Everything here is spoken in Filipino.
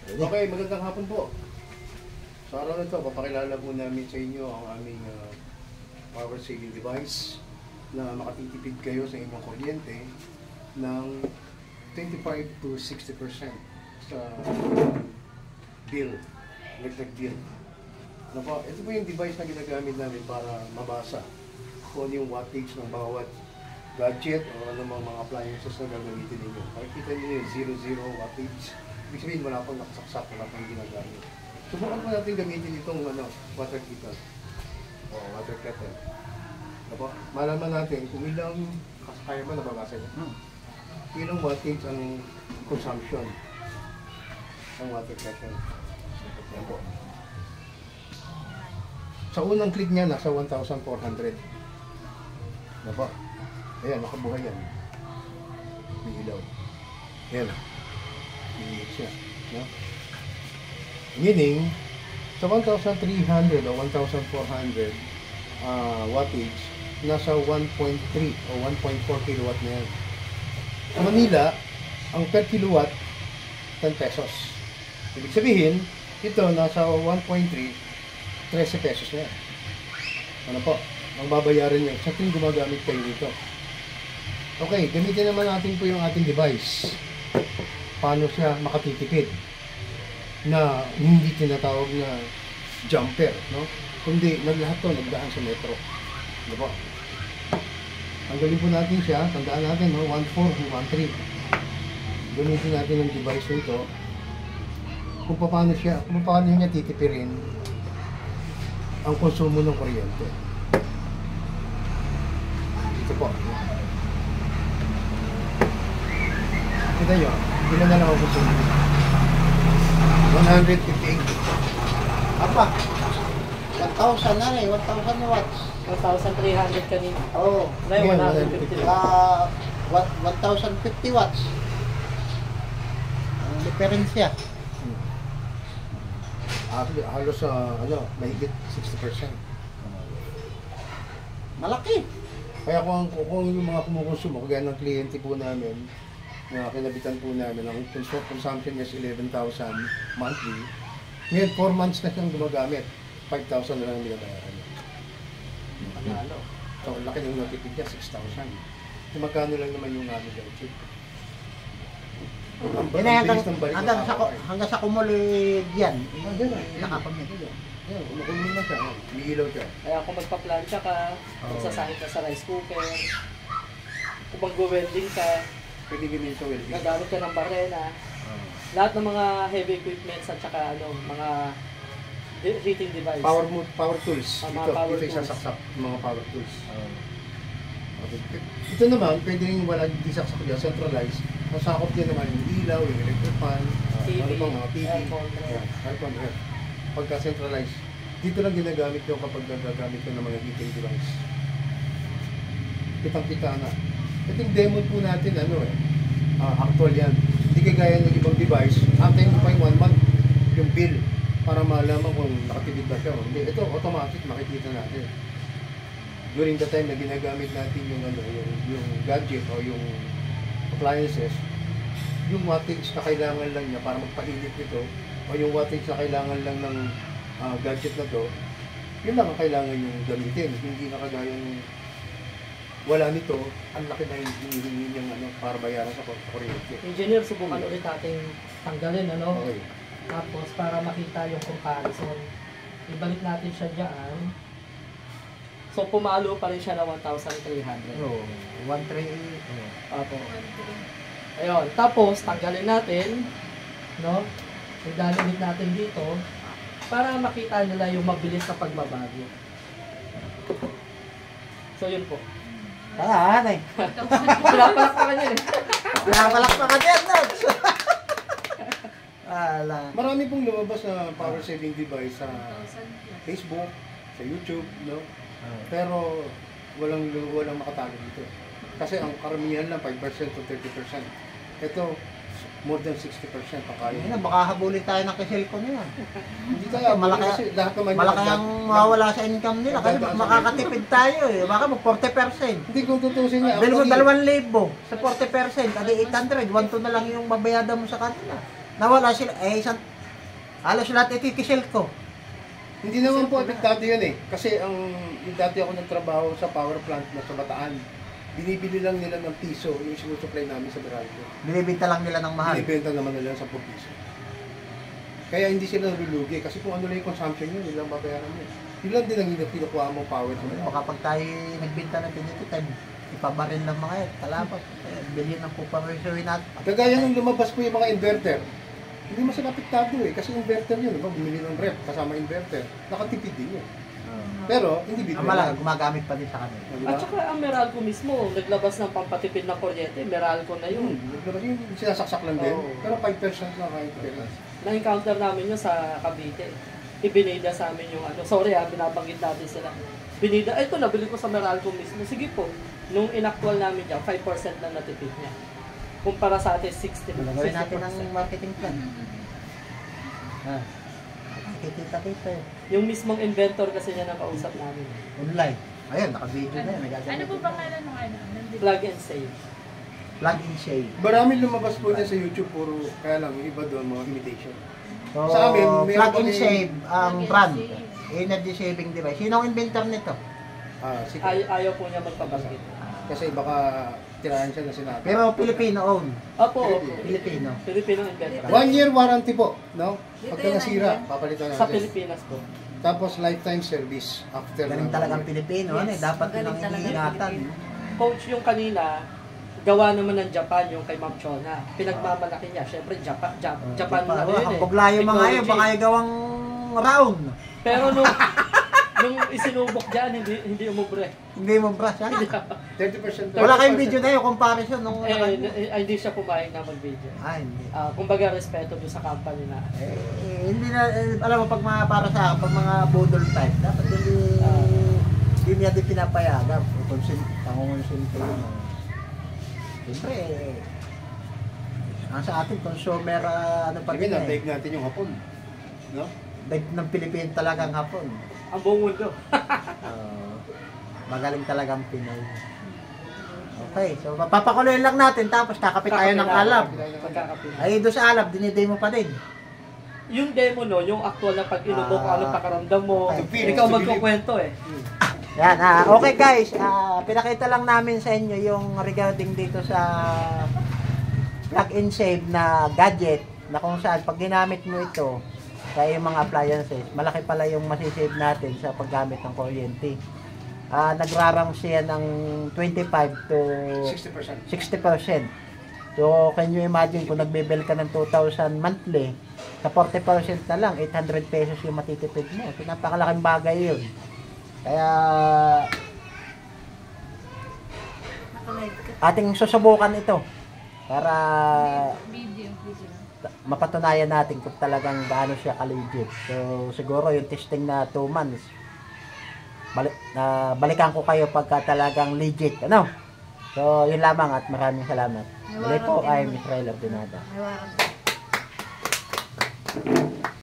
Okay, magandang hapon po. Sa araw na ito, papakilala po namin sa inyo ang aming power saving device na makatitipid kayo sa inyong kuryente ng 25 to 60% sa bill, electric bill. Ano po, ito po yung device na ginagamit namin para mabasa kung ano yung wattage ng bawat gadget o anumang mga appliances na gagamitin ninyo. Makikita niyo yung 00 wattage. Ibig sabihin, wala pang nakasaksak, wala pang ginagamit. Subukan po natin gamitin itong water heater o water kettle. Diba? Malaman natin kung ilang, kaya ba nababasa niya? Ilang wattage ang consumption ng water kettle. Yan po. Sa unang click niya, nasa 1,400. Diba? Ayan, nakabuhay yan. May ilaw. Ayan. May siya. No? Meaning, sa 1,300 o 1,400 wattage, nasa 1.3 o 1.4 kilowatt na yan. Sa Manila, ang per kilowatt, 10 pesos. Ibig sabihin, ito nasa 1.3, 13 pesos na yan. Ano po? Ang babayaran nyo sa tuwing gumagamit kayo nito. Okay, gamitin naman natin po yung ating device. Paano siya makatitipid na hindi tinatawag na jumper, no? Kundi lahat to nagdaan sa metro. Ano po? Tanggalin po natin siya, tandaan natin, no? 1.4 to 1.3. Gamitin natin ang device nito kung paano niya titipirin ang konsumo ng kuryente. Ito po. Kita nyo, ilan na lang ako konsumo? 158. Apa? 1,000 na eh, 1,000 watts. 1,300 kanina. Oo. Ngayon, 150. 1,050 watts. Ang diferensya. Halos mahigit 60%. Malaki. Kaya kung yung mga kumukonsumo, kagaya ng kliyente po namin, na kinabitan po namin, ang consumption niya is 11,000 monthly. Ngayon, 4 months na siyang gumagamit. 5,000 na lang ang binabayaran niya. Panalo. So, laki ng natipid niya, 6,000. So, magkano lang naman yung namin gadget. Hanggang sa kumulid yan. Nakapamit. Ayan, kumukulong na siya. Umiilaw siya. Kaya kung magpa-plancha ka, magsasahit ka sa rice cooker, kung mag-welding ka, Pwede gawin sa welding. gagamit ka ng barena, lahat ng mga heavy equipments at saka mga heating device. Power tools. Mga power Ito tools. isasaksak mga power tools. Ito naman, pwede rin wala isaksak dyan, centralized. Masakop din naman yung ilaw, yung electric fan, TV, ano pa, mga TV. aircon, Aircon, air. Pagka centralized, dito lang ginagamit yung kapag nagagamit ko ng mga heating device. Kitang-kita na. Ito yung demo po natin, actual yan. Hindi kagaya ng ibang device, antayin mo pa yung 1 month yung bill para malaman kung nakatipid ba siya. Hindi, ito automatic makikita natin. During the time na ginagamit natin yung gadget o yung appliances, yung wattage na kailangan lang niya para magpainit nito o yung wattage na kailangan lang ng gadget na to, yun lang ang kailangan yung gamitin. Hindi na kagaya yung wala nito, ang laki na yung hinihingi niyang para bayaran sa kuryente. Engineer, subukan ulit natin tanggalin, Okay. Tapos, para makita yung comparison, ibalik natin siya dyan. So, pumalo pa rin siya na 1,300. Oo. 138. Apo. Ayun. Tapos, tanggalin natin, no? Idalawit natin dito para makita nila yung mabilis na pagbabago. So, yun po. Hanay. Pinapalakpakan yun eh. Pinapalakpakan yan, Nods. Marami pong lumabas na power saving device sa Facebook, sa YouTube, no? Pero walang makatalo dito. Kasi ang karamihan lang 5% to 30%. Ito more than 60% pa kaya. Baka habulin tayo ng cellphone na yan. Hindi tayo Malaki lahat naman malaki ang mawawala sa income nila kasi makakatipid tayo eh. Baka mag 40%. Hindi kung tutusin niya. Bill mo 2,000 sa 40%, adi 800, 1,2 na lang yung babayada mo sa kanila. Nawala sila, Halos lahat ikikisel ko. Hindi naman po apektado yun eh. Kasi yung dati ako nagtrabaho sa power plant na sa Bataan, binibili lang nila ng piso yung sinusupply namin sa Meralco. Binibenta lang nila ng mahal. Binibenta naman nila ng 10 piso. Kaya hindi sila nalulugi kasi kung ano lang yung consumption nyo, yun lang babayaran nyo. Yun lang din ang kinukuha mo power sa Meralco. Baka pag tayo nagbenta ng ganito, tayo ipabaril ng mga yan, kalapat. Bilhin ng puparesuin natin. Kagaya nung lumabas po yung mga inverter, hindi mo sila apektado eh. Kasi inverter yun, diba? Bumili ng rep kasama inverter, nakatipid din yun. Pero, hindi Ang mala, gumagamit pa din sa kanila. Diba? At saka ang Meralco mismo, naglabas ng pampatipid ng kuryente, Meralco na yun. Yung sinasaksak lang din, Oo. pero 5% lang kahit kailan. Na-encounter namin yun sa Cavite. Ibinida sa amin yung ano, sorry binabanggit natin sila. Binida, ito nabili ko sa Meralco mismo. Sige po, nung inactual namin dyan, 5% lang natipid niya. Kumpara sa atin, 60%. Gawin natin ang marketing plan. Kita-kita eh. Yung mismong inventor kasi niya nakausap namin. Online. Ayun, naka-video na yan. Ano po pangalan ng ano? Plug and save. Plug in shade. Maraming lumabas po din sa YouTube, puro, kaya lang, yung iba doon, mga imitation. So, Sa amin, meron plug in kami- shade ang Plug in brand. shade. Energy saving device. Sino ang inventor nito? Sige. Ayaw po niya magpabanggit. Kasi baka tirahan siya na sinabi. Pero Filipino own. Opo, Filipino. Filipino inventor. 1 year warranty po, no? Pagka nasira, papalitan Sa natin. Pilipinas po. Tapos lifetime service after Galing ng- talagang Pilipino. Ano eh, Yes, dapat yun magaling ang talaga iniingatan. Pilipino. Coach yung kanina, gawa naman ng Japan yung kay Ma'am Chona. Pinagmamalaki niya. Syempre, Japan na yun eh. Ang buglayo mga yun, baka yung gawang round. Pero nung isinubok dyan, hindi umubre. Hindi mo brush, ha? 30%. Wala kayong video na yung comparison nung Hindi siya pumayag na mag-video. hindi. Kumbaga, respeto doon sa company na. Hindi na, alam mo, pag mga para sa akin, pag mga budol type, dapat hindi niya din pinapayagan. Pangungonsinto yun. Siyempre, ang sa atin, consumer, ano pa Sige rin na, eh. take natin yung hapon. No? Daig ng Pilipino talagang hapon. Ang buong mundo. Magaling talagang Pinoy. Okay, so papakuloy lang natin tapos kakapit tayo ng alab. Pagkakapit. Ay, doon sa alab, dinidemo pa din. Yung demo no, yung actual na pag-inubok, anong pakaramdam mo, Okay. ikaw magkukwento eh. Yan, okay guys, pinakita lang namin sa inyo yung regarding dito sa plug-in save na gadget na kung saan pag ginamit mo ito sa iyong mga appliances, malaki pala yung masisave natin sa paggamit ng kuryente. Nagrarang siya ng 25 to 60%. 60%. So, can you imagine kung nagbe-bill ka ng 2,000 monthly, sa 40% na lang, 800 pesos yung matitipid mo. So, napakalaking bagay yun. Kaya, Nakalive ka. ating susubukan ito para Video. mapatunayan natin kung talagang gaano siya ka-legit. So, siguro yung testing na 2 months, balikan ko kayo pagka talagang legit. Ano? So, yun lamang at maraming salamat. Muli po ay Miss Rael Abinada. May warranty.